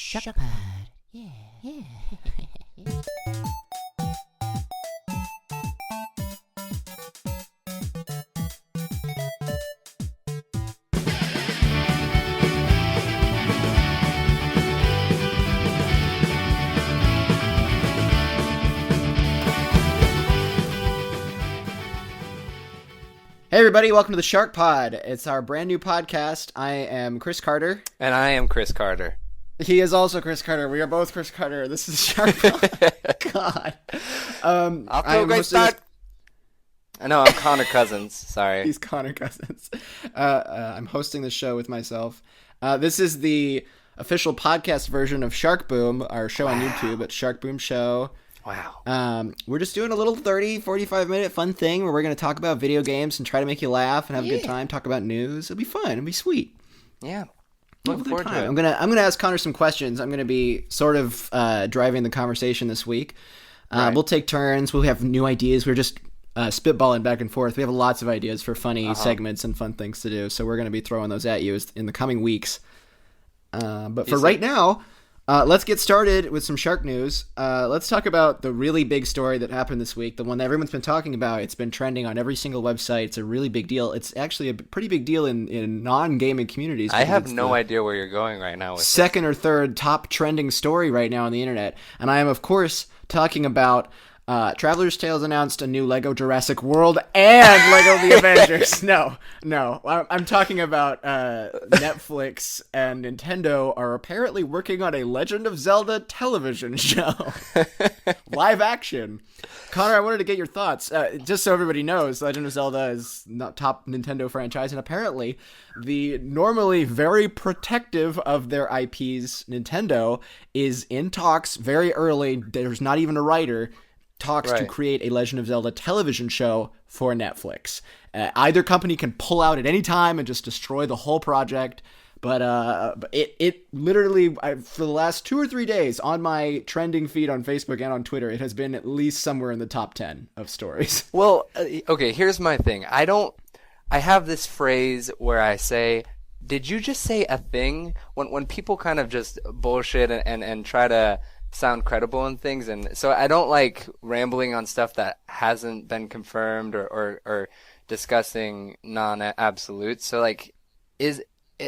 SharkPod. Yeah. Hey everybody, welcome to the SharkPod. It's our brand new podcast. I am Chris Carter. And I am Chris Carter. He is also Chris Carter. We are both Chris Carter. This is SharkPod. God. I'll go start. I know, I'm Connor Cousins. Sorry. He's Connor Cousins. I'm hosting the show with myself. This is the official podcast version of SharkBoom, our show on YouTube at SharkBoomShow. Wow. We're just doing a little 30, 45-minute fun thing where we're going to talk about video games and try to make you laugh and have a good time, talk about news. It'll be fun. It'll be sweet. Yeah. Looking forward to it. I'm gonna ask Connor some questions. I'm gonna be sort of driving the conversation this week. Right. We'll take turns. We'll have new ideas. We're just spitballing back and forth. We have lots of ideas for funny segments and fun things to do. So we're gonna be throwing those at you in the coming weeks. But for right now, let's get started with some shark news. Let's talk about the really big story that happened this week, the one that everyone's been talking about. It's been trending on every single website. It's a really big deal. It's actually a pretty big deal in non-gaming communities. I have no idea where you're going right now with second or third top trending story right now on the internet. And I am, of course, talking about Traveler's Tales announced a new Lego Jurassic World and Lego The Avengers. No. I'm talking about Netflix and Nintendo are apparently working on a Legend of Zelda television show. Live action. Connor, I wanted to get your thoughts. Just so everybody knows, Legend of Zelda is not top Nintendo franchise, and apparently the normally very protective of their IPs, Nintendo, is in talks very early. There's not even a writer. Talks to create a Legend of Zelda television show for Netflix. Either company can pull out at any time and just destroy the whole project. But it literally, for the last 2 or 3 days, on my trending feed on Facebook and on Twitter, it has been at least somewhere in the top 10 of stories. Well, okay, here's my thing. I have this phrase where I say, did you just say a thing? When people kind of just bullshit and try to sound credible in things, and so I don't like rambling on stuff that hasn't been confirmed or discussing non-absolutes. So like,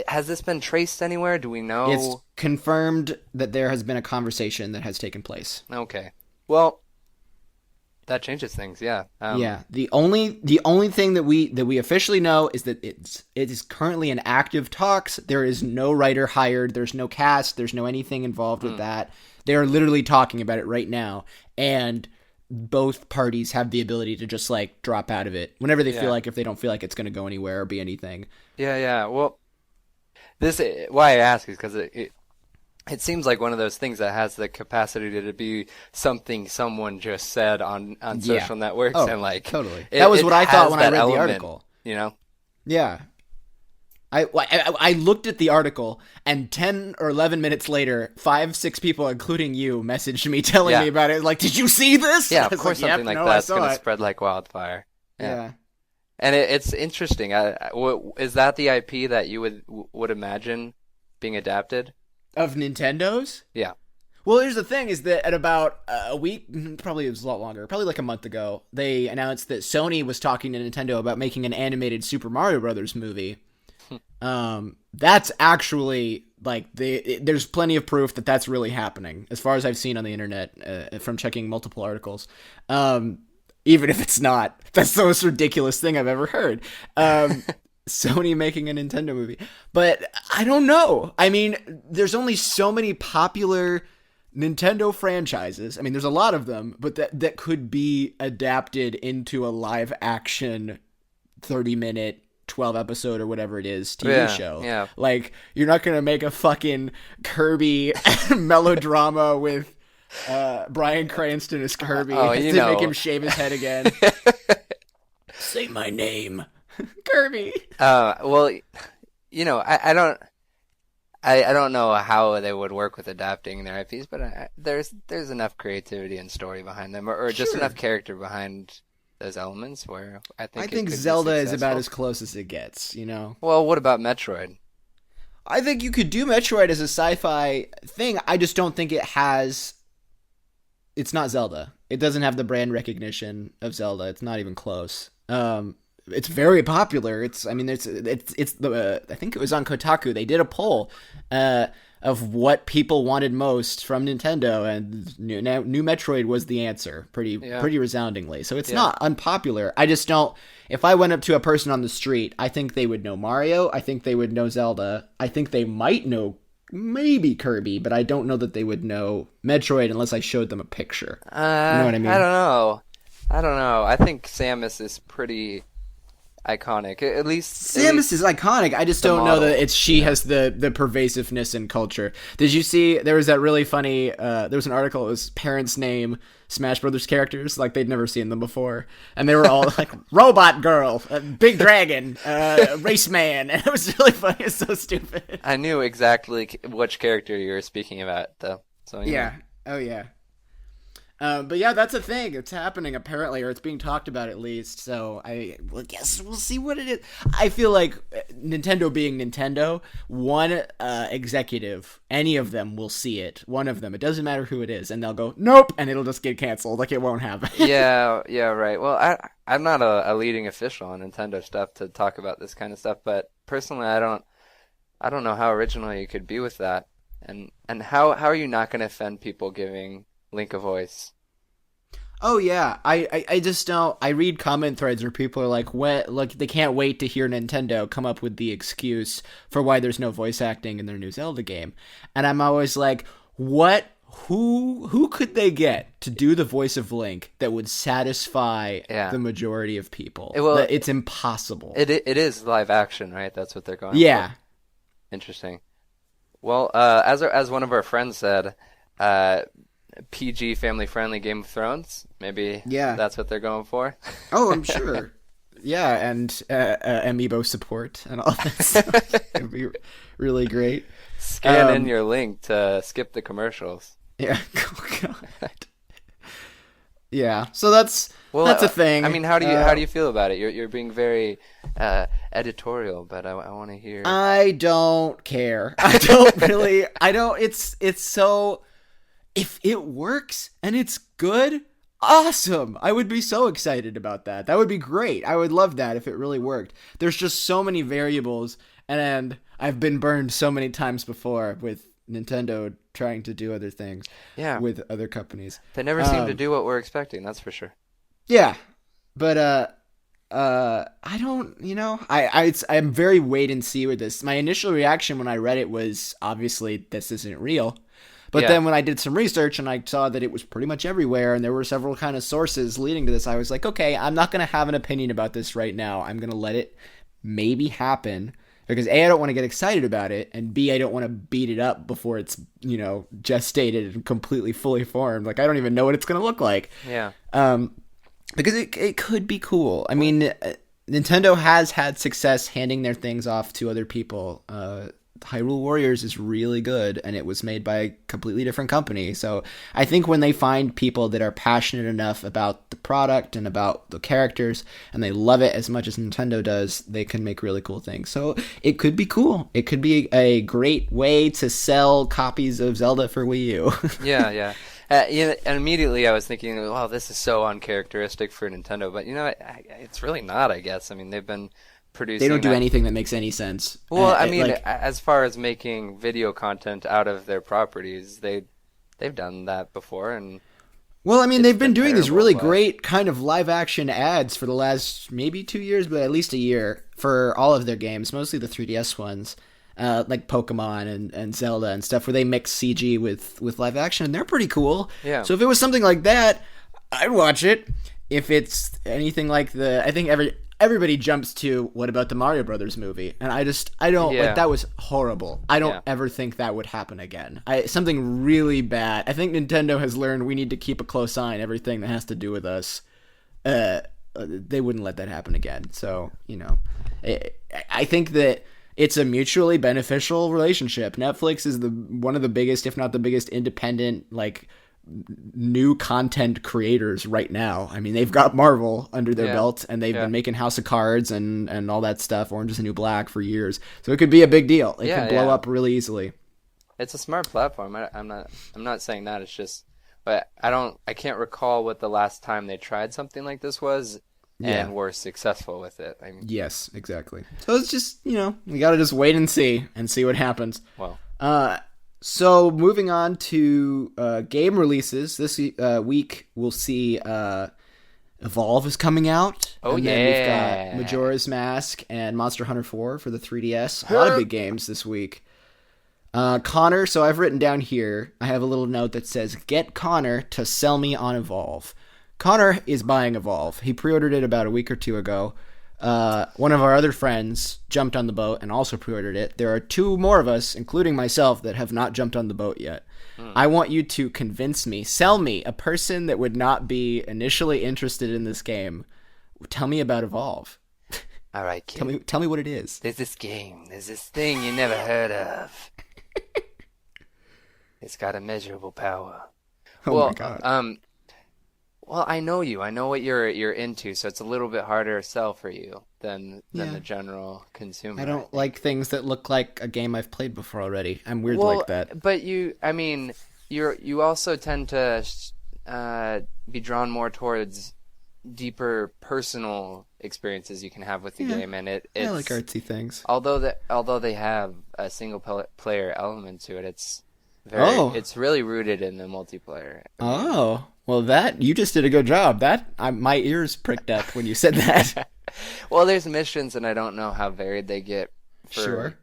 has this been traced anywhere? Do we know? It's confirmed that there has been a conversation that has taken place. Okay, well, that changes things. Yeah. Yeah. The only thing that we officially know is that it is currently in active talks. There is no writer hired. There's no cast. There's no anything involved with that. They are literally talking about it right now, and both parties have the ability to just like drop out of it whenever they feel like, if they don't feel like it's going to go anywhere or be anything. Yeah. Well, why I ask is because it seems like one of those things that has the capacity to be something someone just said on social networks, and like totally. That was what I thought when I read the article. You know? Yeah. I looked at the article, and 10 or 11 minutes later, 5-6 people, including you, messaged me telling me about it. Like, did you see this? Yeah, of course, something like that's going to spread like wildfire. Yeah. And it's interesting. Is that the IP that you would imagine being adapted? Of Nintendo's? Yeah. Well, here's the thing, is that at about a week, probably it was a lot longer, probably like a month ago, they announced that Sony was talking to Nintendo about making an animated Super Mario Brothers movie. That's actually like there's plenty of proof that that's really happening, as far as I've seen on the internet from checking multiple articles. Even if it's not, that's the most ridiculous thing I've ever heard. Sony making a Nintendo movie, but I don't know. I mean, there's only so many popular Nintendo franchises. I mean, there's a lot of them, but that could be adapted into a live action 30-minute 12 episode or whatever it is TV show. Yeah. Like, you're not gonna make a fucking Kirby melodrama with Bryan Cranston as Kirby to make him shave his head again. Say my name. Kirby. Well, you know, I don't know how they would work with adapting their IPs, but there's enough creativity and story behind them, or just enough character behind those elements where I think Zelda is about as close as it gets, you know? Well, what about Metroid? I think you could do Metroid as a sci-fi thing. I just don't think it has. It's not Zelda. It doesn't have the brand recognition of Zelda. It's not even close. It's very popular. It's the I think it was on Kotaku. They did a poll of what people wanted most from Nintendo, and new Metroid was the answer, pretty resoundingly. So it's not unpopular. I just don't. If I went up to a person on the street, I think they would know Mario. I think they would know Zelda. I think they might know maybe Kirby, but I don't know that they would know Metroid unless I showed them a picture. You know what I mean? I don't know. I think Samus is pretty iconic. At least Samus is iconic. I just don't know that she has the pervasiveness in culture. Did you see there was that really funny there was an article, it was parents name Smash Brothers characters like they'd never seen them before, and they were all like Robot Girl, Big Dragon, Race Man, and it was really funny. It's so stupid. I knew exactly which character you were speaking about though. So yeah. Oh yeah. But yeah, that's a thing. It's happening apparently, or it's being talked about at least. So I guess we'll see what it is. I feel like Nintendo being Nintendo, one executive, any of them will see it. One of them, it doesn't matter who it is, and they'll go nope, and it'll just get canceled. Like it won't happen. yeah, right. Well, I'm not a leading official on Nintendo stuff to talk about this kind of stuff, but personally, I don't know how original you could be with that, and how are you not going to offend people giving Link a voice? Oh yeah, I just don't. I read comment threads where people are like, they can't wait to hear Nintendo come up with the excuse for why there's no voice acting in their new Zelda game, and I'm always like, what? Who could they get to do the voice of Link that would satisfy the majority of people? It's impossible. It is live action, right? That's what they're going. Yeah. For. Interesting. Well, as one of our friends said, PG, family-friendly Game of Thrones. Maybe that's what they're going for. Oh, I'm sure. Yeah, and amiibo support and all that stuff. It'd be really great. Scan in your Link to skip the commercials. Yeah. Oh, God. Yeah. So that's a thing. I mean, how do you feel about it? You're being very editorial, but I want to hear. I don't care. I don't really. I don't. It's so. If it works and it's good, awesome. I would be so excited about that. That would be great. I would love that if it really worked. There's just so many variables, and I've been burned so many times before with Nintendo trying to do other things with other companies. They never seem to do what we're expecting, that's for sure. Yeah. But I don't, I'm very wait and see with this. My initial reaction when I read it was obviously this isn't real. But then when I did some research and I saw that it was pretty much everywhere and there were several kind of sources leading to this, I was like, okay, I'm not going to have an opinion about this right now. I'm going to let it maybe happen because A, I don't want to get excited about it, and B, I don't want to beat it up before it's, gestated and completely fully formed. Like, I don't even know what it's going to look like. Yeah. Because it could be cool. I mean, Nintendo has had success handing their things off to other people. Hyrule Warriors is really good, and it was made by a completely different company. So I think when they find people that are passionate enough about the product and about the characters, and they love it as much as Nintendo does, they can make really cool things. So it could be cool. It could be a great way to sell copies of Zelda for Wii U. Yeah. And immediately I was thinking, wow, this is so uncharacteristic for Nintendo. But, it's really not, I guess. I mean, they've been producing. They don't do anything that makes any sense. Well, as far as making video content out of their properties, they've done that before, and they've been doing these really great kind of live action ads for the last maybe 2 years, but at least a year for all of their games, mostly the 3DS ones, like Pokemon and Zelda and stuff, where they mix CG with live action, and they're pretty cool. Yeah. So if it was something like that, I'd watch it. If it's anything like I think everybody jumps to, what about the Mario Brothers movie? And I don't, that was horrible. I don't ever think that would happen again. Something really bad. I think Nintendo has learned we need to keep a close eye on everything that has to do with us. They wouldn't let that happen again. So, I think that it's a mutually beneficial relationship. Netflix is one of the biggest, if not the biggest, independent, new content creators right now. I mean, they've got Marvel under their belt, and they've been making House of Cards and all that stuff, Orange is the New Black, for years. So it could be a big deal. It could blow up really easily. It's a smart platform. I'm not saying that. It's just, but I can't recall what the last time they tried something like this was and were successful with it. I mean, yes, exactly. So it's just, we got to just wait and see what happens. Well. So moving on to game releases, this week we'll see Evolve is coming out. Oh, and then we've got Majora's Mask and Monster Hunter 4 for the 3DS. A lot of big games this week. Connor, so I've written down here, I have a little note that says, get Connor to sell me on Evolve. Connor is buying Evolve. He pre-ordered it about a week or two ago. One of our other friends jumped on the boat and also pre-ordered it. There are 2 more of us, including myself, that have not jumped on the boat yet. I want you to convince me, sell me, a person that would not be initially interested in this game. Tell me about Evolve. All right, kid. Tell me what it is. There's this game. There's this thing you never heard of. It's got immeasurable power. My God. Well, I know you. I know what you're into, so it's a little bit harder to sell for you than the general consumer. I don't like things that look like a game I've played before already. I'm weird like that. But you also tend to be drawn more towards deeper personal experiences you can have with the game, and it's I like artsy things. Although they have a single player element to it, it's really rooted in the multiplayer. Oh. Well, you just did a good job. My ears pricked up when you said that. Well, there's missions, and I don't know how varied they get for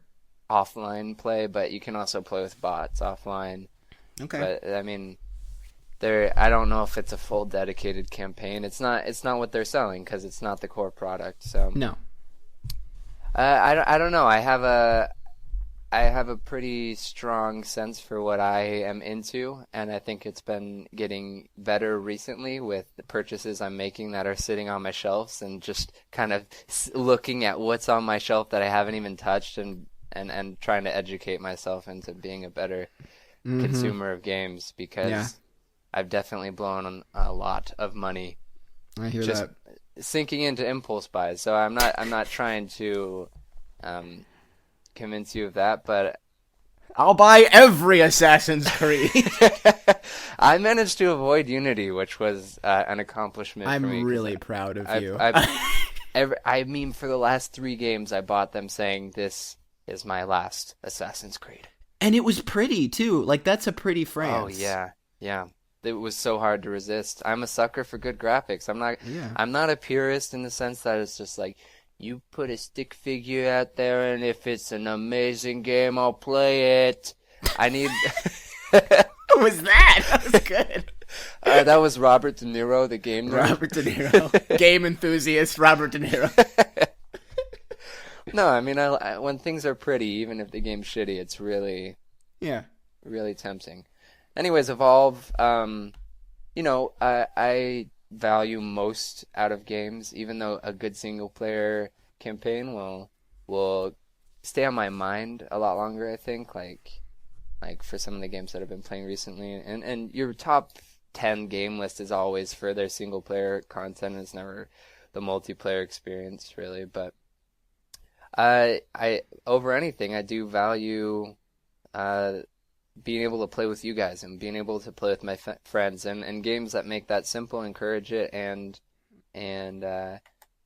offline play, but you can also play with bots offline. Okay. But I mean, I don't know if it's a full dedicated campaign. It's not what they're selling because it's not the core product. So no. I don't know. I have a pretty strong sense for what I am into, and I think it's been getting better recently with the purchases I'm making that are sitting on my shelves, and just kind of looking at what's on my shelf that I haven't even touched, and trying to educate myself into being a better consumer of games, because I've definitely blown a lot of money. I hear just that. Sinking into impulse buys. So I'm not trying to convince you of that, but I'll buy every Assassin's Creed. I managed to avoid Unity, which was an accomplishment for me. I'm really proud of you. I mean, for the last 3 games, I bought them saying, this is my last Assassin's Creed. And it was pretty, too. Like, that's a pretty France. Oh, yeah. It was so hard to resist. I'm a sucker for good graphics. I'm not a purist in the sense that it's just like, you put a stick figure out there, and if it's an amazing game, I'll play it. I need... What was that? That was good. That was Robert De Niro, the game nerd. Robert De Niro. Game enthusiast, Robert De Niro. No, I mean, when things are pretty, even if the game's shitty, it's really... really tempting. Anyways, Evolve, I value most out of games, even though a good single player campaign will stay on my mind a lot longer, I think, like for some of the games that I've been playing recently. And your top 10 game list is always for their single player content. It's never the multiplayer experience, really. But I over anything, I do value being able to play with you guys and being able to play with my friends, and games that make that simple, encourage it, and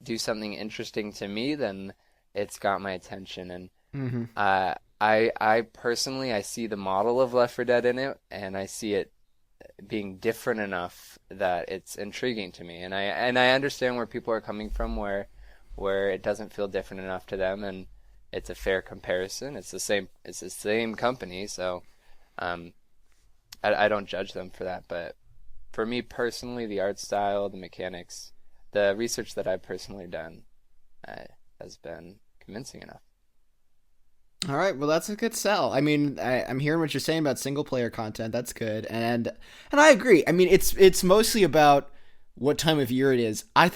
do something interesting to me, then it's got my attention. And I personally, I see the model of Left 4 Dead in it, and I see it being different enough that it's intriguing to me. And I understand where people are coming from, where it doesn't feel different enough to them, and it's a fair comparison. It's the same company, so I don't judge them for that. But for me personally, the art style, the mechanics, the research that I've personally done has been convincing enough. All right, well, that's a good sell. I mean, I'm hearing what you're saying about single player content. That's good, and I agree. I mean, it's mostly about what time of year it is. I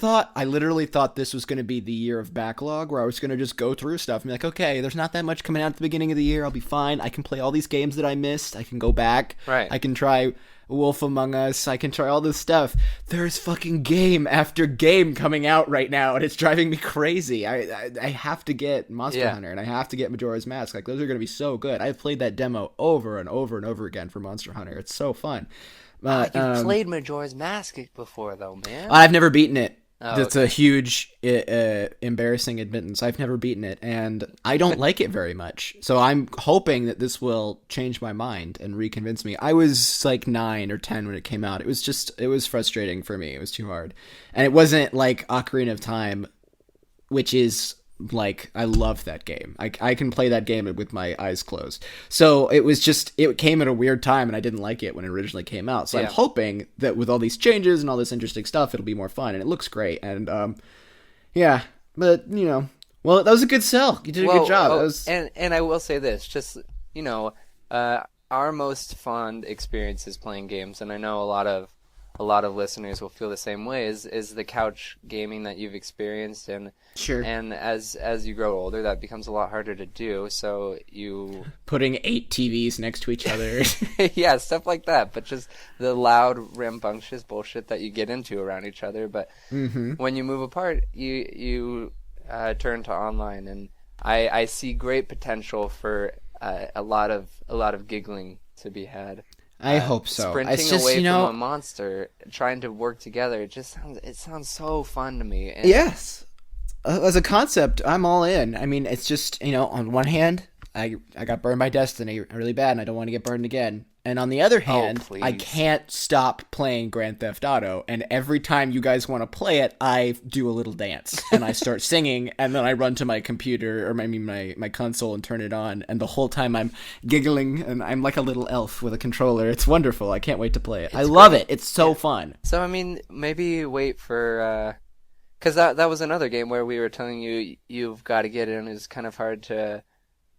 literally thought this was going to be the year of backlog, where I was going to just go through stuff and be like, okay, there's not that much coming out at the beginning of the year. I'll be fine. I can play all these games that I missed. I can go back. Right. I can try Wolf Among Us. I can try all this stuff. There's fucking game after game coming out right now, and it's driving me crazy. I have to get Monster Hunter, and I have to get Majora's Mask. Like, those are going to be so good. I've played that demo over and over and over again for Monster Hunter. It's so fun. You've played Majora's Mask before, though, man. I've never beaten it. Oh, That's a huge, embarrassing admittance. I've never beaten it, and I don't like it very much. So I'm hoping that this will change my mind and reconvince me. I was like 9 or 10 when it came out. It was frustrating for me. It was too hard. And it wasn't like Ocarina of Time, which is like, I love that game. I can play that game with my eyes closed. So it came at a weird time, and I didn't like it when it originally came out. So I'm hoping that with all these changes and all this interesting stuff, it'll be more fun, and it looks great. And yeah, but well, that was a good sell. You did a good job. And I will say this, just our most fond experiences playing games, and I know a lot of listeners will feel the same way, is the couch gaming that you've experienced, and sure. And as you grow older, that becomes a lot harder to do. So you putting 8 TVs next to each other, yeah, stuff like that. But just the loud, rambunctious bullshit that you get into around each other. But when you move apart, you turn to online, and I see great potential for a lot of giggling to be had. I hope so. Sprinting away from a monster, trying to work together. It sounds so fun to me. And yes, as a concept, I'm all in. I mean, it's just on one hand, I got burned by Destiny really bad, and I don't want to get burned again. And on the other hand, I can't stop playing Grand Theft Auto. And every time you guys want to play it, I do a little dance. And I start singing, and then I run to my computer, or my console, and turn it on. And the whole time I'm giggling, and I'm like a little elf with a controller. It's wonderful. I can't wait to play it. I love it. It's so fun. So, I mean, maybe wait for... Because that was another game where we were telling you, you've got to get it, and it's kind of hard to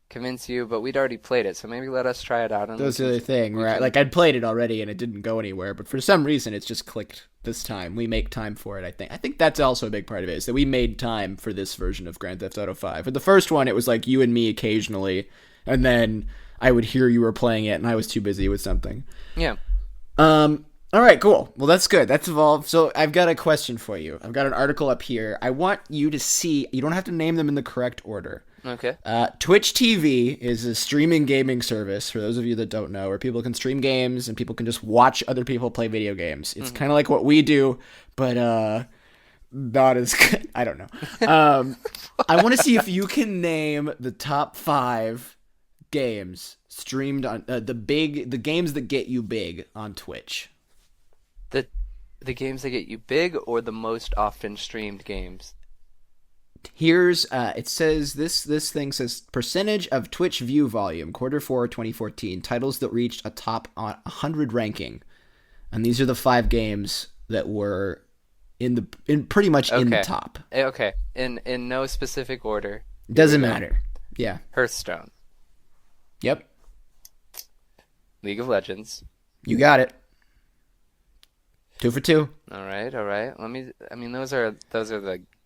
convince you, but we'd already played it, so maybe let us try it out. And that's the other thing, right? Like, I'd played it already and it didn't go anywhere, but for some reason it's just clicked this time. We make time for it, I think. I think that's also a big part of it, is that we made time for this version of Grand Theft Auto 5. But the first one, it was like you and me occasionally, and then I would hear you were playing it and I was too busy with something. Yeah. All right, cool. Well, that's good. That's evolved. So I've got a question for you. I've got an article up here. I want you to see, you don't have to name them in the correct order. Okay. Twitch TV is a streaming gaming service, for those of you that don't know, where people can stream games and people can just watch other people play video games. It's kind of like what we do, but not as good. I don't know. I want to see if you can name the top 5 games streamed on the games that get you big on Twitch. The games that get you big, or the most often streamed games? Here's it says this thing says percentage of Twitch view volume Q4 2014, titles that reached a top 100 ranking, and these are the 5 games that were in pretty much in the top. Okay, in no specific order. Doesn't matter. Yeah. Hearthstone. Yep. League of Legends. You got it. 2 for 2. All right. Those are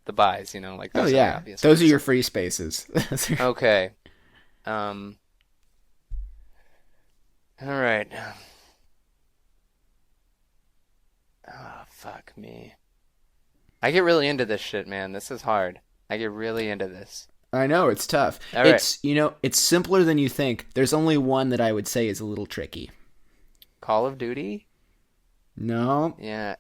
the buys, like those are the obvious those ones. are your free spaces. Okay. All right. Oh, fuck me. I get really into this shit, man. This is hard. I get really into this. I know, it's tough. All it's it's simpler than you think. There's only one that I would say is a little tricky. Call of Duty? No. Yeah.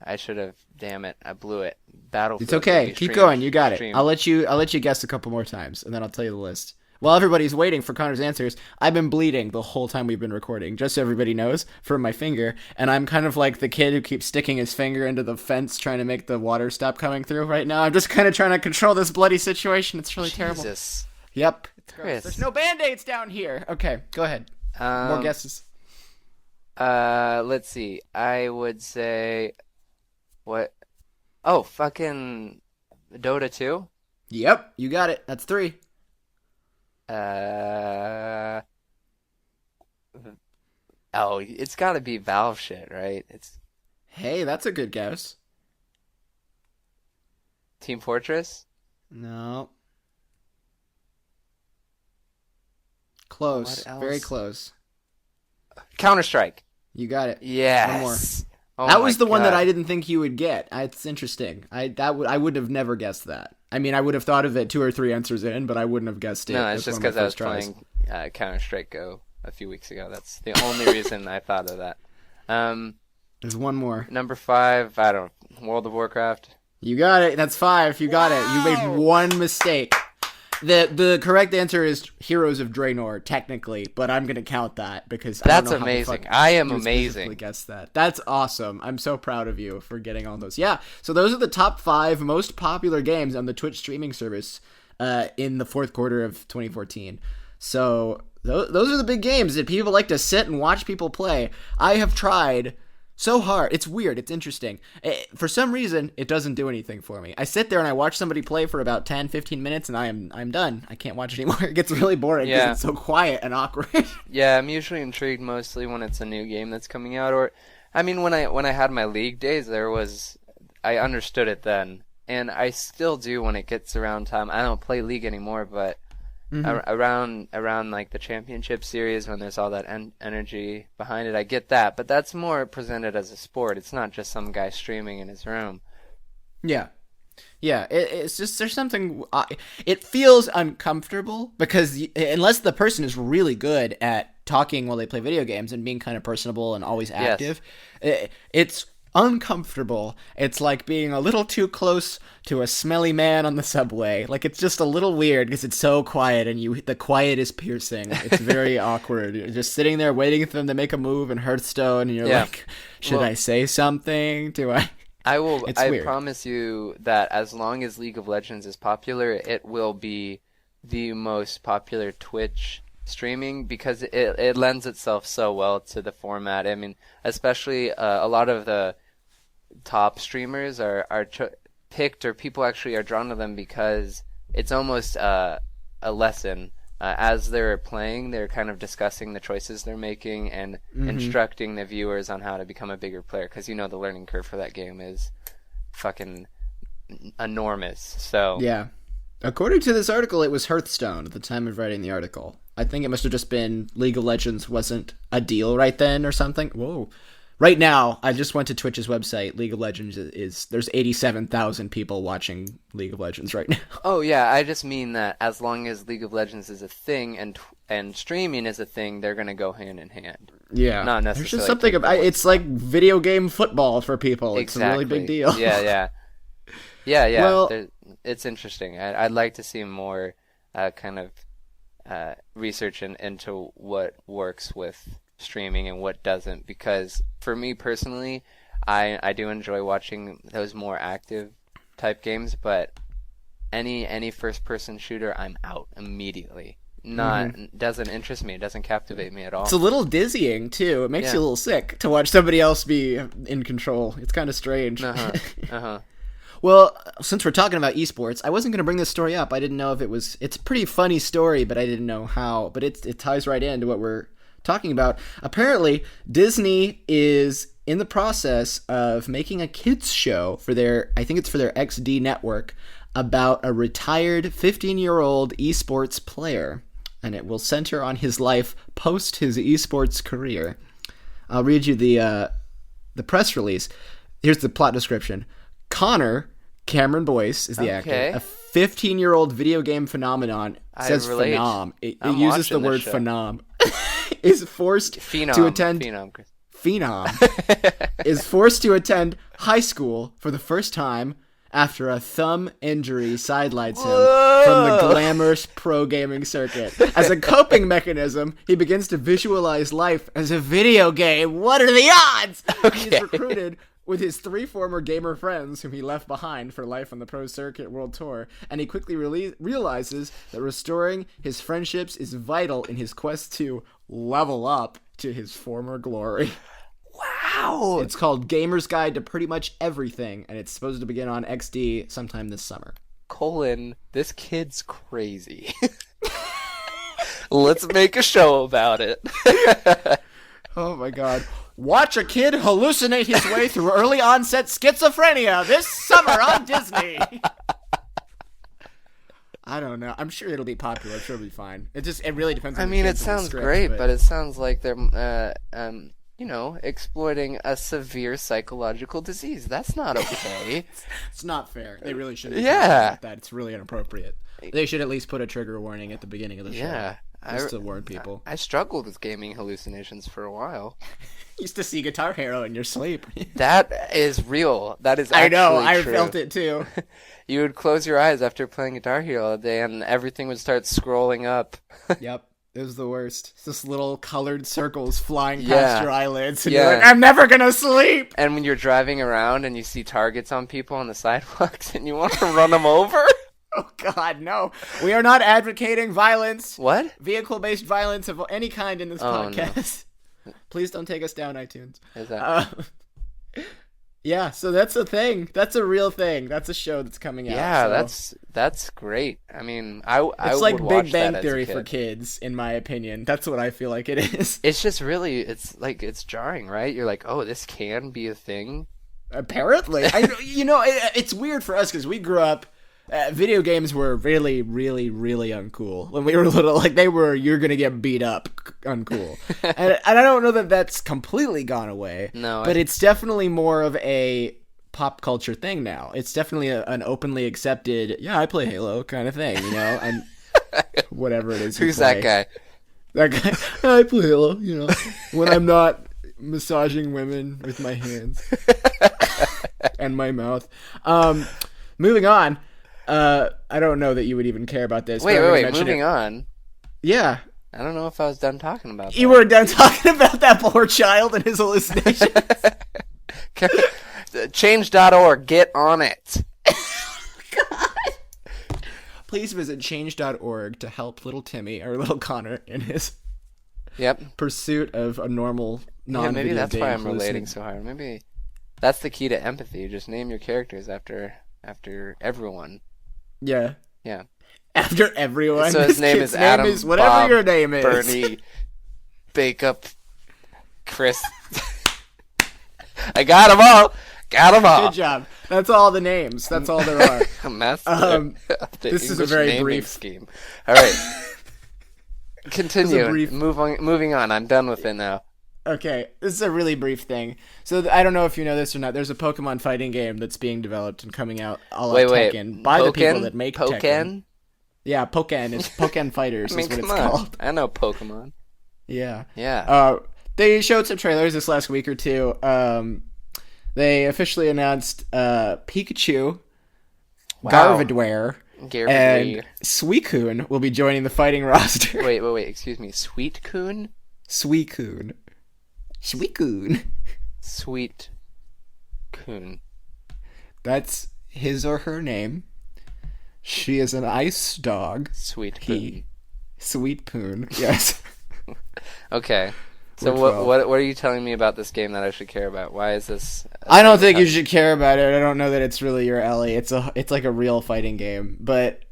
I should have. Damn it! I blew it. Battlefield. It's okay. Keep going. You got it. I'll let you guess a couple more times, and then I'll tell you the list. While everybody's waiting for Connor's answers, I've been bleeding the whole time we've been recording, just so everybody knows, from my finger. And I'm kind of like the kid who keeps sticking his finger into the fence trying to make the water stop coming through right now. I'm just kind of trying to control this bloody situation. It's really terrible. Jesus. Yep. It's Chris. gross. There's no Band-Aids down here. Okay, go ahead. More guesses. Let's see. I would say... What? Oh, fucking Dota 2? Yep, you got it. That's 3. Oh, it's got to be Valve shit, right? Hey, that's a good guess. Team Fortress? No. Close. Very close. Counter-Strike. You got it. Yes. One more. Oh That my was the one that God. I didn't think you would get. It's interesting. I would have never guessed that. I mean, I would have thought of it 2 or 3 answers in, but I wouldn't have guessed it. No, it's as just one of because my I was first tries. playing Counter-Strike Go a few weeks ago. That's the only reason I thought of that. There's one more. Number 5, World of Warcraft. You got it. That's 5. You got it. You made one mistake. The correct answer is Heroes of Draenor, technically, but I'm gonna count that because That's I don't know amazing. How I am you amazing. specifically guessed that. That's awesome. I'm so proud of you for getting all those. Yeah. So those are the top 5 most popular games on the Twitch streaming service in the fourth quarter of 2014. So those are the big games that people like to sit and watch people play. I have tried so hard. It's weird. It's interesting. For some reason, it doesn't do anything for me. I sit there and I watch somebody play for about 10, 15 minutes, and I'm done. I can't watch anymore. It gets really boring because it's so quiet and awkward. Yeah, I'm usually intrigued mostly when it's a new game that's coming out. Or, I mean, when I had my League days, I understood it then, and I still do when it gets around time. I don't play League anymore, but around like the championship series when there's all that energy behind it, I get that. But that's more presented as a sport. It's not just some guy streaming in his room. Yeah. It's just there's something. It feels uncomfortable because unless the person is really good at talking while they play video games and being kind of personable and always active, it's uncomfortable. It's like being a little too close to a smelly man on the subway. Like, it's just a little weird because it's so quiet and the quiet is piercing. It's very awkward. You're just sitting there waiting for them to make a move in Hearthstone, and you're like, should I say something? I will. I promise you that as long as League of Legends is popular, it will be the most popular Twitch streaming because it lends itself so well to the format. I mean, especially a lot of the top streamers are picked, or people actually are drawn to them because it's almost a lesson. As they're playing, they're kind of discussing the choices they're making and instructing the viewers on how to become a bigger player, because the learning curve for that game is fucking enormous. So yeah. According to this article, it was Hearthstone at the time of writing the article. I think it must have just been League of Legends wasn't a deal right then or something. Whoa. Right now, I just went to Twitch's website. League of Legends there's 87,000 people watching League of Legends right now. Oh yeah, I just mean that as long as League of Legends is a thing and streaming is a thing, they're gonna go hand in hand. Yeah, not necessarily. There's just something about it's like video game football for people. It's a really big deal. Yeah. Well, it's interesting. I'd like to see more kind of research into what works with streaming and what doesn't, because for me personally, I do enjoy watching those more active type games, but any first person shooter, I'm out immediately. Doesn't interest me. It doesn't captivate me at all. It's a little dizzying too. It makes you a little sick to watch somebody else be in control. It's kind of strange. Well, since we're talking about esports, I wasn't going to bring this story up. I didn't know if it's a pretty funny story, but I didn't know how. But it ties right into what we're talking about. Apparently, Disney is in the process of making a kids show for their XD network about a retired 15-year-old esports player, and it will center on his life post his esports career. I'll read you the press release. Here's the plot description. Connor Cameron Boyce is the actor. A 15-year-old video game phenomenon. It says phenom. It uses the word phenom. Is forced to attend Phenom is forced to attend high school for the first time after a thumb injury sidelines him from the glamorous pro gaming circuit. As a coping mechanism, he begins to visualize life as a video game. What are the odds? He is recruited with his 3 former gamer friends whom he left behind for life on the Pro Circuit World Tour, and he quickly realizes that restoring his friendships is vital in his quest to level up to his former glory. Wow! It's called Gamer's Guide to Pretty Much Everything, and it's supposed to begin on XD sometime this summer. This kid's crazy. Let's make a show about it. Oh my god. Watch a kid hallucinate his way through early onset schizophrenia this summer on Disney. I don't know. I'm sure it'll be popular. I'm sure it'll be fine. It really depends on the kids it and the sounds script, great, but it sounds like they're exploiting a severe psychological disease. That's not okay. It's not fair. They really shouldn't. Yeah. That it's really inappropriate. They should at least put a trigger warning at the beginning of the show. Yeah. Just to warn people. I struggled with gaming hallucinations for a while. Used to see Guitar Hero in your sleep. That is real. That is actually I true. felt it too. You would close your eyes after playing Guitar Hero all day, and everything would start scrolling up. Yep. It was the worst. It's just little colored circles flying past Yeah. your eyelids. And Yeah. you're like, I'm never going to sleep. And when you're driving around and you see targets on people on the sidewalks and you want to run them over? Oh, God, no. We are not advocating violence. What? Vehicle-based violence of any kind in this Oh, podcast. Please don't take us down, iTunes. Exactly. Yeah, so that's a thing. That's a real thing. That's a show that's coming out. Yeah, so. that's great. I mean, I It's would like watch Big Bang that Theory as a for kid. kids, in my opinion. That's what I feel like it is. It's just really, it's jarring, right? You're like, oh, this can be a thing. Apparently. It's weird for us because we grew up, video games were really, really, really uncool. When we were little, like they were, you're going to get beat up uncool. and I don't know that that's completely gone away. No, But it's definitely more of a pop culture thing now. It's definitely an openly accepted, I play Halo kind of thing, and whatever it is. Who's that guy? That guy, I play Halo, when I'm not massaging women with my hands and my mouth. Moving on. I don't know that you would even care about this. Wait. Moving on. Yeah. I don't know if I was done talking about that. You were done talking about that poor child and his hallucinations. Change.org, get on it. Please visit change.org to help little Timmy or little Connor in his pursuit of a normal non-video maybe that's game why I'm relating hallucination. so hard. Maybe that's the key to empathy. Just name your characters after everyone. Yeah. Yeah. After everyone. So his This name kid's is Adam, name is whatever Bob, your name is. Bernie, Bake Up, Chris. I got them all. Good job. That's all the names. That's all there are. A master of the this is a English very naming brief scheme. All right. Continue. brief- Moving on. I'm done with it now. Okay, this is a really brief thing. So I don't know if you know this or not. There's a Pokemon fighting game that's being developed and coming out a la Wait. Tekken by the people that make Tekken. Pokken? Yeah, Pokken. It's Pokken Fighters I mean, is what come it's on. called. I know Pokemon. Yeah. Yeah. They showed some trailers this last week or two. They officially announced Pikachu, Wow. Gardevoir, Gardevoir. and Suicune will be joining the fighting roster. Wait. Excuse me. Sweet Coon? Suicune. Suicune. Sweet Coon. That's his or her name. She is an ice dog. Sweet Coon. He. Sweet Poon. Yes. Okay. So We're 12. what are you telling me about this game that I should care about? Why is this? I don't think you should care about it. I don't know that it's really your alley. It's like a real fighting game, but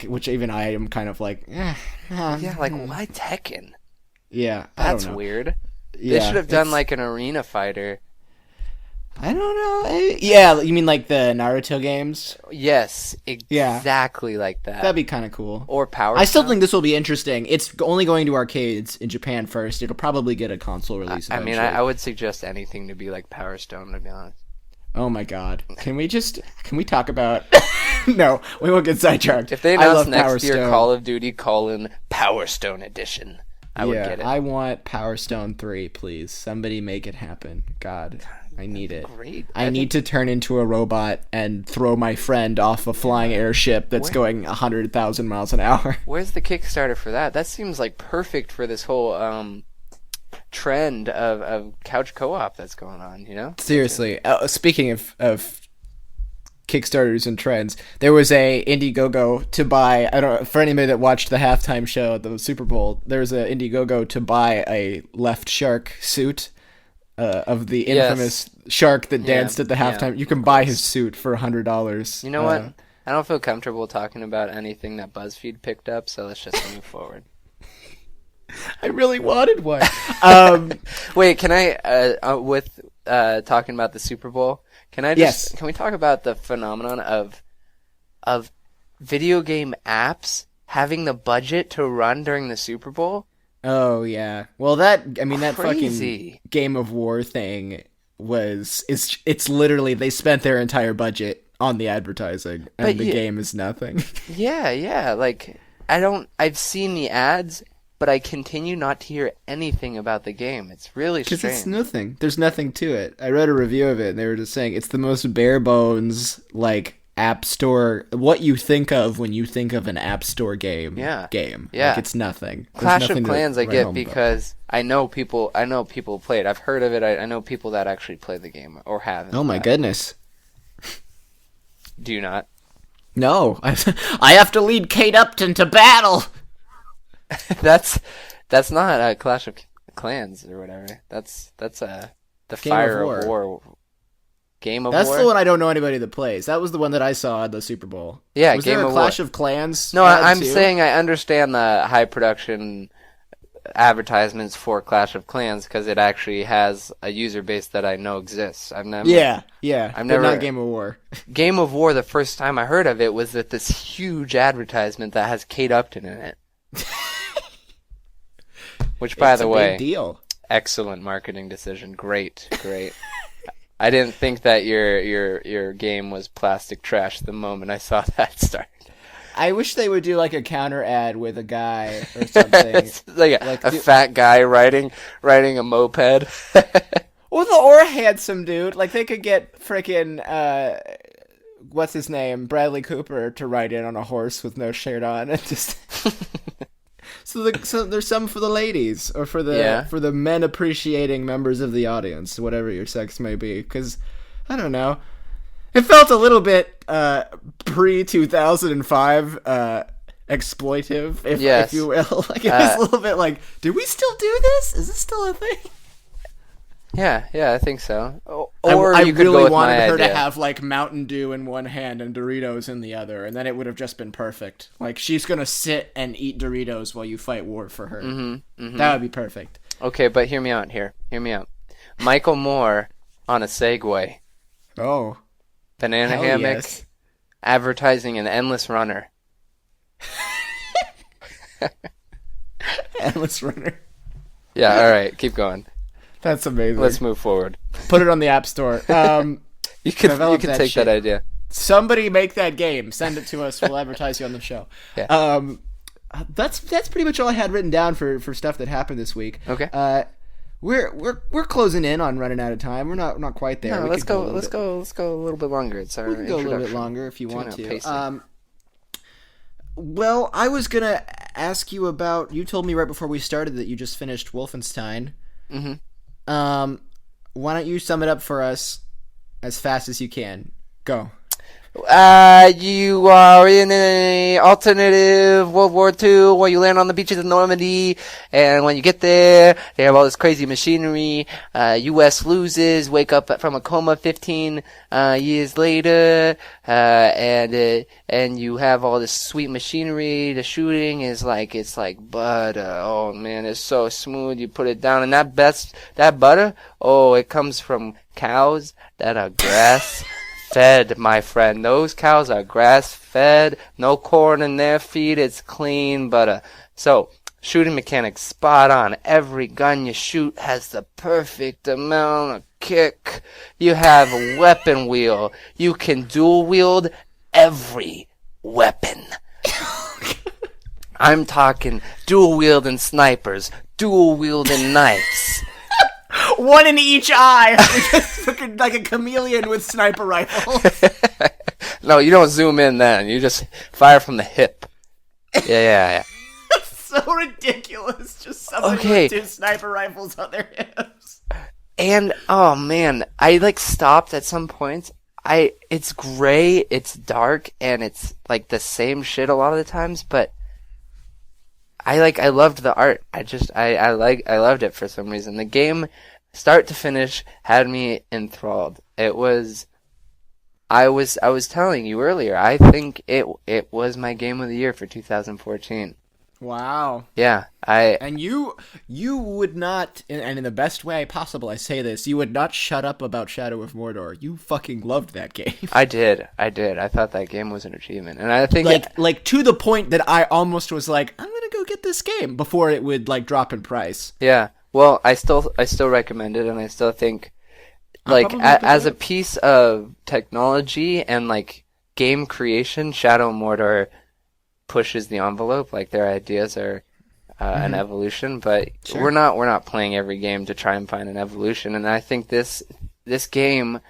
which even I am kind of like. Yeah, like why Tekken? Yeah, That's I don't know. weird. Yeah, They should have done it's- like an arena fighter. I don't know. Yeah, you mean like the Naruto games? Yes, exactly like that. That'd be kind of cool. Or Power. I still Stone. think this will be interesting. It's only going to arcades in Japan first. It'll probably get a console release. I mean, eventually. I would suggest anything to be like Power Stone, to be honest. Oh my god. Can we talk about... No, we won't get sidetracked. If they I announce love Power next year Stone. Call of Duty Power Stone Edition, I would get it. I want Power Stone 3, please. Somebody make it happen. God, I need it. Great. I need to turn into a robot and throw my friend off a flying airship that's going 100,000 miles an hour. Where's the Kickstarter for that? That seems like perfect for this whole trend of couch co-op that's going on, you know? Seriously. Speaking of Kickstarters and trends, there was a Indiegogo to buy, I don't know, for anybody that watched the halftime show at the Super Bowl, there was an Indiegogo to buy a left shark suit of the infamous shark that danced at the halftime. You can buy his suit for $100. You know what? I don't feel comfortable talking about anything that BuzzFeed picked up, so let's just move forward. I really wanted one. Wait, can I, with talking about the Super Bowl, can we talk about the phenomenon of video game apps having the budget to run during the Super Bowl? Oh yeah. Well, that Crazy. fucking Game of War thing it's literally they spent their entire budget on the advertising, and But the you- game is nothing. Yeah. Like, I've seen the ads, but I continue not to hear anything about the game. It's really Because strange. it's nothing. There's nothing to it. I read a review of it, and they were just saying it's the most bare bones, like, app store, what you think of when you think of an app store game. Yeah. Like, it's nothing. There's Clash nothing of to Clans I write get home about. because I know people play it. I've heard of it. I know people that actually play the game or have. Oh my goodness. Do you not? No. I have to lead Kate Upton to battle! That's not a Clash of Clans or whatever. That's the Game Fire of of War. Game of That's War. the one I don't know anybody that plays. That was the one that I saw at the Super Bowl. Yeah, was Game there a of Clash War. of Clans? No, ad I'm too? saying I understand the high production advertisements for Clash of Clans because it actually has a user base that I know exists. I've never. Yeah, I've but never- not Game of War. Game of War. The first time I heard of it was that this huge advertisement that has Kate Upton in it. Which, by It's the a way, big deal. excellent marketing decision. Great. I didn't think that your game was plastic trash the moment I saw that start. I wish they would do like a counter ad with a guy or something. It's like a fat guy riding a moped. Or a handsome dude. Like they could get frickin' what's his name, Bradley Cooper, to ride in on a horse with no shirt on, and just so there's some for the ladies or for the men appreciating members of the audience, whatever your sex may be. Because I don't know, it felt a little bit pre 2005 exploitive, if you will. Like it was a little bit like, do we still do this? Is this still a thing? Yeah, I think so. Or I you could really go with wanted my her idea. to have like Mountain Dew in one hand and Doritos in the other, and then it would have just been perfect. Like she's gonna sit and eat Doritos while you fight war for her. That would be perfect. Okay, but hear me out here. Hear me out. Michael Moore on a Segway, Oh, banana hell hammock, yes. advertising an endless runner. Endless runner. Yeah, all right, keep going. That's amazing. Let's move forward. Put it on the App Store. You can Develop take that shit. that idea. Somebody make that game. Send it to us. We'll advertise you on the show. Yeah. That's pretty much all I had written down for stuff that happened this week. Okay. We're closing in on running out of time. We're not quite there. No, We let's could go. a little Let's bit- go. Let's go a little bit longer. It's our We can go a little bit introduction. longer if you want Tune-up to. pacing. Well, I was gonna ask you about. You told me right before we started that you just finished Wolfenstein. Mm-hmm. Why don't you sum it up for us as fast as you can? Go. You are in an alternative World War II where you land on the beaches of Normandy, and when you get there, they have all this crazy machinery. U.S. loses, wake up from a coma 15 years later, and you have all this sweet machinery. The shooting is it's like butter. Oh man, it's so smooth. You put it down, and that butter, oh, it comes from cows that are grass fed, my friend. Those cows are grass fed, no corn in their feed. It's clean butter. So, shooting mechanics spot on. Every gun you shoot has the perfect amount of kick. You have a weapon wheel. You can dual wield every weapon. I'm talking dual wielding snipers, dual wielding knives. One in each eye, fucking like a chameleon with sniper rifles. No, you don't zoom in then. You just fire from the hip. Yeah. So ridiculous. Just somebody Okay. with 2 sniper rifles on their hips. And, oh man, I stopped at some points. It's gray, it's dark, and it's the same shit a lot of the times, but I loved the art. I loved it for some reason. The game, start to finish, had me enthralled. I was telling you earlier, I think it was my game of the year for 2014. Wow. Yeah, And you would not, and in the best way possible I say this, you would not shut up about Shadow of Mordor. You fucking loved that game. I did. I thought that game was an achievement, and I think Like to the point that I almost was like, I'm gonna go get this game before it would like drop in price. Yeah. Well, I still recommend it, and I still think like as a piece of technology and like game creation, Shadow and Mordor pushes the envelope. Like their ideas are an evolution, but we're not playing every game to try and find an evolution. And I think this game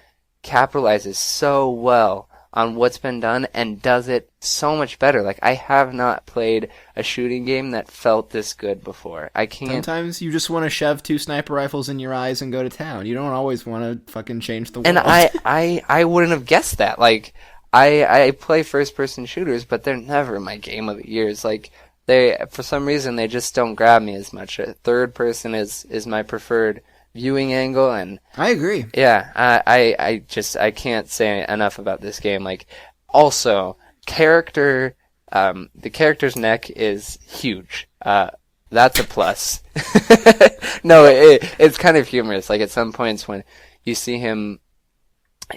capitalizes so well on what's been done and does it so much better. Like I have not played a shooting game that felt this good before. I can't. Sometimes you just want to shove 2 sniper rifles in your eyes and go to town. You don't always want to fucking change the world. And I wouldn't have guessed that. Like I play first person shooters, but they're never my game of the years. Like they, for some reason, they just don't grab me as much. Third person is my preferred viewing angle, and I agree. Yeah, I can't say enough about this game. Like, also, the character's neck is huge. That's a plus. No, it's kind of humorous. Like, at some points when you see him,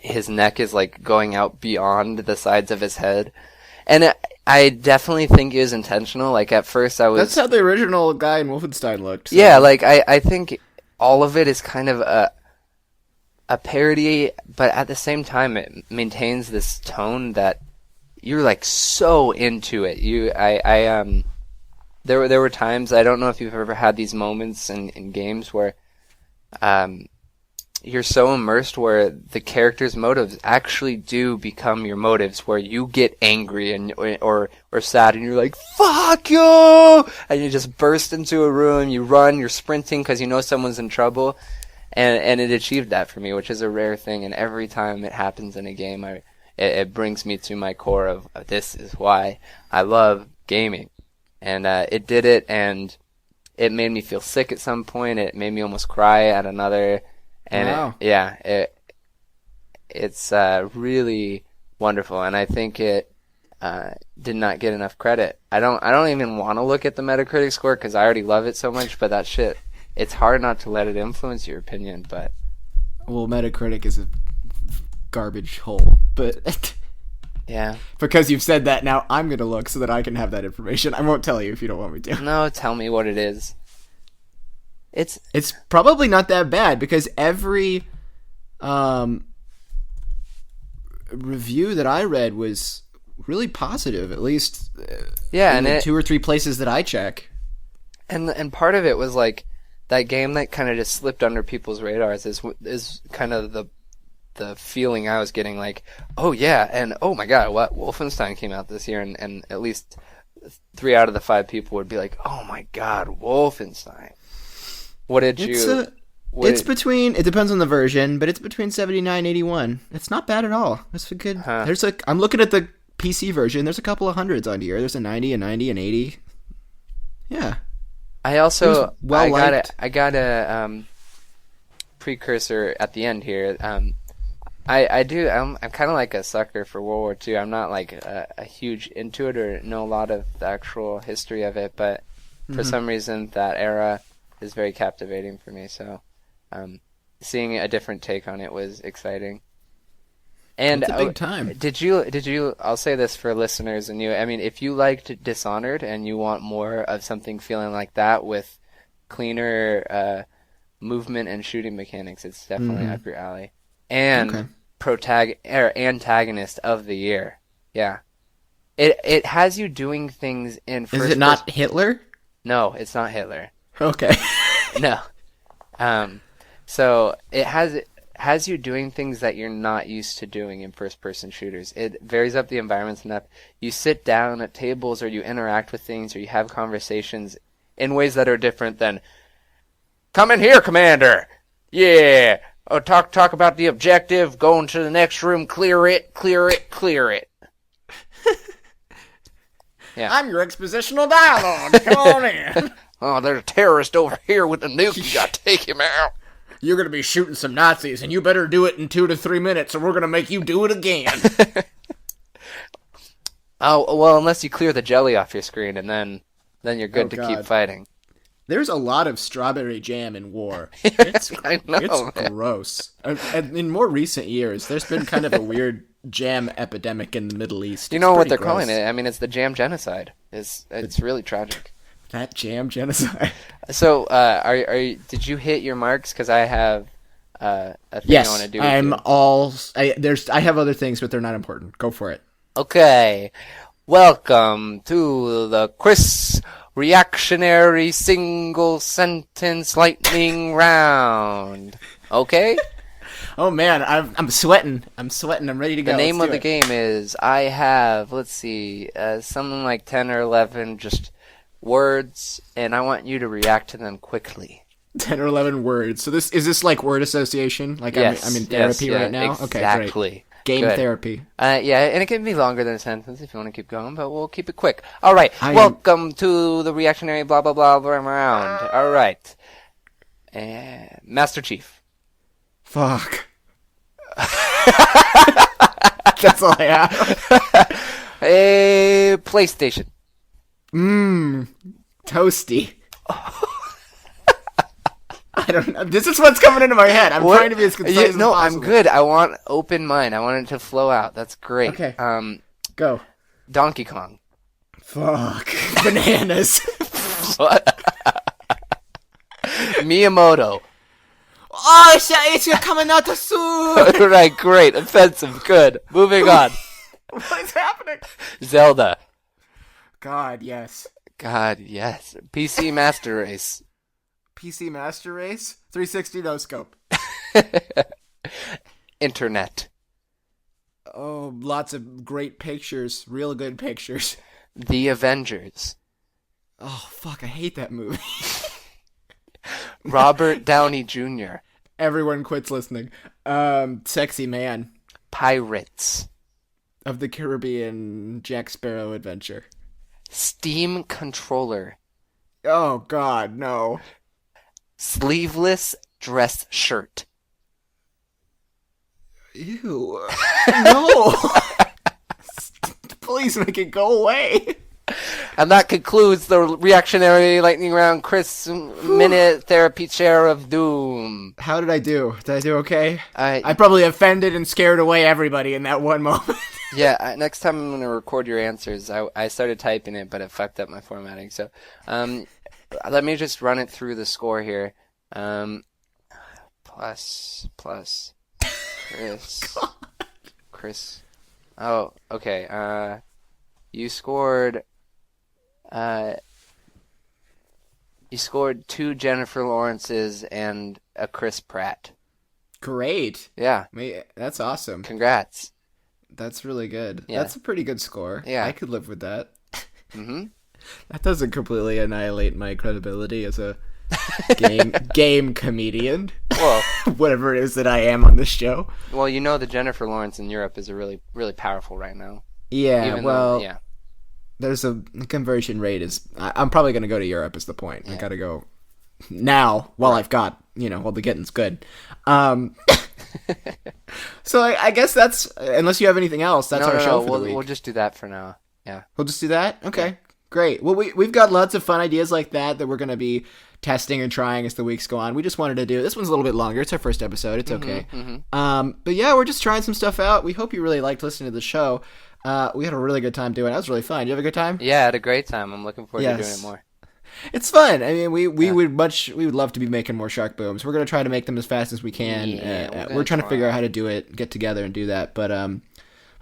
his neck is like going out beyond the sides of his head, and I definitely think it was intentional. Like, at first I was... That's how the original guy in Wolfenstein looked. So. Yeah, like, I think all of it is kind of a parody, but at the same time it maintains this tone that you're like so into it. There were times, I don't know if you've ever had these moments in games where you're so immersed where the character's motives actually do become your motives, where you get angry and or sad and you're like, fuck you! And you just burst into a room, you run, you're sprinting because you know someone's in trouble. And it achieved that for me, which is a rare thing. And every time it happens in a game, it brings me to my core of this is why I love gaming. And it did it, and it made me feel sick at some point. It made me almost cry at another. And wow. It's really wonderful, and I think it did not get enough credit. I don't even want to look at the Metacritic score because I already love it so much. But that shit, it's hard not to let it influence your opinion. But well, Metacritic is a garbage hole. But yeah, because you've said that, now I'm gonna look so that I can have that information. I won't tell you if you don't want me to. No, tell me what it is. It's probably not that bad because every review that I read was really positive, at least in the 2 or 3 places that I check. And part of it was like that game that kind of just slipped under people's radars is kind of the feeling I was getting, like, oh yeah, and oh my god, what, Wolfenstein came out this year, and at least 3 out of the 5 people would be like, oh my god, Wolfenstein. What did you... It depends on the version, but it's between 79 and 81. It's not bad at all. It's a good... I'm looking at the PC version. There's a couple of hundreds on here. There's a 90, a 90, an 80. Yeah. I also... I got a precursor at the end here. I'm kind of like a sucker for World War II. I'm not like a huge into it or know a lot of the actual history of it, but for some reason that era is very captivating for me. So seeing a different take on it was exciting. And it's a big time. Did you? I'll say this for listeners and you. I mean, if you liked Dishonored and you want more of something feeling like that with cleaner movement and shooting mechanics, it's definitely up your alley. And antagonist of the year. Yeah. It has you doing things in first Is it not Hitler? No, it's not Hitler. Okay. No. So it has you doing things that you're not used to doing in first-person shooters. It varies up the environments enough. You sit down at tables or you interact with things or you have conversations in ways that are different than, come in here, Commander! Yeah! Oh, talk about the objective, go into the next room, clear it. Yeah. I'm your expositional dialogue. Come on in. Oh, there's a terrorist over here with the nuke. You gotta take him out. You're gonna be shooting some Nazis, and you better do it in 2 to 3 minutes, or we're gonna make you do it again. Oh, well, unless you clear the jelly off your screen, and then you're good to keep fighting. There's a lot of strawberry jam in war. I know. It's gross. And in more recent years, there's been kind of a weird jam epidemic in the Middle East. You know what they're calling it? I mean, it's the jam genocide. It's really tragic. That jam genocide. So, did you hit your marks? Because I have a thing Yes, I want to do with I'm you. all. I have other things, but they're not important. Go for it. Okay. Welcome to the Chris Reactionary Single Sentence Lightning Round. Okay? Oh man, I'm sweating. I'm ready to go. The name Let's of do the it. game is I have, let's see, something like 10 or 11 just words, and I want you to react to them quickly. 10 or 11 words. So this is this like word association? Like Yes, I'm in therapy yes, yeah, right now. Okay, exactly. great. Game Good. therapy. Yeah, and it can be longer than a sentence if you want to keep going, but we'll keep it quick. All right. I am- Welcome to the reactionary blah blah blah round. All right. Master Chief. Fuck. That's all I have. A PlayStation. Toasty. I don't know. This is what's coming into my head. I'm trying to be as concise as No, possible. I'm good. I want open mind. I want it to flow out. That's great. Okay. Go. Donkey Kong. Fuck. Bananas. What? Miyamoto. Oh, it's coming out soon. Right, great. Offensive. Good. Moving on. What is happening? Zelda. God, yes. God, yes. PC Master Race. PC Master Race. 360 no scope. Internet. Oh, lots of great pictures. Real good pictures. The Avengers. Oh, fuck. I hate that movie. Robert Downey Jr. Everyone quits listening. Sexy Man. Pirates. Of the Caribbean Jack Sparrow adventure. Steam Controller. Oh, God, no. Sleeveless dress shirt. Ew. No. Please make it go away. And that concludes the reactionary lightning round. Chris Minute Therapy Chair of Doom. How did I do? Did I do okay? I I probably offended and scared away everybody in that one moment. Yeah, next time I'm going to record your answers. I started typing it, but it fucked up my formatting. So let me just run it through the score here. Plus, Chris. Oh, okay. You scored 2 Jennifer Lawrences and a Chris Pratt. Great. Yeah, That's awesome. congrats. That's really good. Yeah. That's a pretty good score. Yeah. I could live with that. Mm-hmm. That doesn't completely annihilate my credibility as a game comedian. Well, Whatever it is that I am on this show. well, you know the Jennifer Lawrence in Europe is a really, really powerful right now. Yeah, Even well, though, yeah. there's the conversion rate is. I'm probably going to go to Europe is the point. I Yeah. got to go now while I've got, while the getting's good. So I guess that's, unless you have anything else, that's our show for the week. We'll just do that for now. Yeah. We'll just do that? Okay, great. Well, we've got lots of fun ideas like that we're going to be testing and trying as the weeks go on. We just wanted to do, this one's a little bit longer. It's our first episode. It's okay. But yeah, we're just trying some stuff out. We hope you really liked listening to the show. We had a really good time doing it. That was really fun. Did you have a good time? Yeah, I had a great time. I'm looking forward to doing Yes. it more. It's fun. I mean, we would love to be making more Shark Booms. We're gonna try to make them as fast as we can. Yeah, We're trying to figure out how to do it, get together and do that. But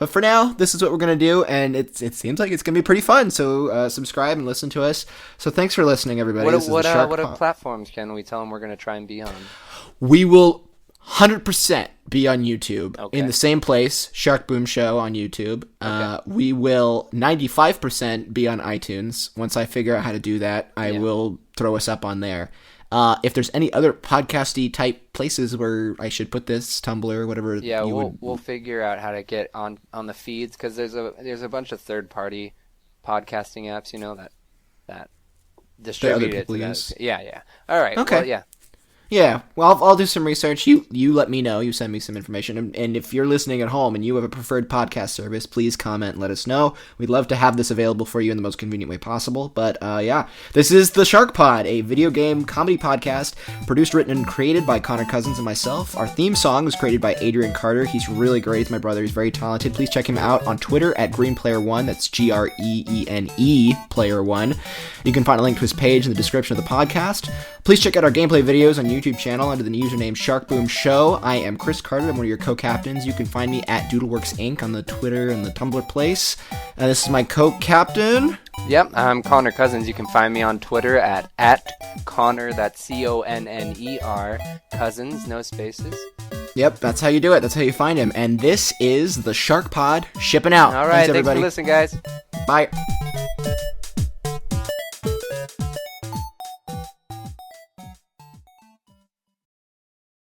for now, this is what we're gonna do, and it seems like it's gonna be pretty fun. So subscribe and listen to us. So thanks for listening, everybody. What This is the Shark what Pod. platforms can we tell them we're going to try and be on? We will 100% be on YouTube Okay. in the same place, SharkBoomShow on YouTube. We will 95% be on iTunes. Once I figure out how to do that, I will throw us up on there. If there's any other podcasty type places where I should put this, Tumblr, whatever. Yeah, you we'll figure out how to get on the feeds because there's a bunch of third party podcasting apps, that distribute it people to use. that. Yeah. All right. Okay. Well, yeah. Yeah, well, I'll do some research. You let me know. You send me some information. And if you're listening at home and you have a preferred podcast service, please comment and let us know. We'd love to have this available for you in the most convenient way possible. But yeah, this is the SharkPod, a video game comedy podcast produced, written, and created by Connor Cousins and myself. Our theme song was created by Adrian Carter. He's really great. He's my brother. He's very talented. Please check him out on Twitter at GreenPlayer1. That's GREENE Player1. You can find a link to his page in the description of the podcast. Please check out our gameplay videos on YouTube channel under the username SharkBoomShow. I am Chris Carter. I'm one of your co-captains. You can find me at Doodleworks Inc. on the Twitter and the Tumblr place. This is my co-captain. Yep, I'm Connor Cousins. You can find me on Twitter at Connor, that's CONNER, Cousins, no spaces. Yep, that's how you do it. That's how you find him. And this is the SharkPod shipping out. All right, thanks everybody. For listening, guys. Bye.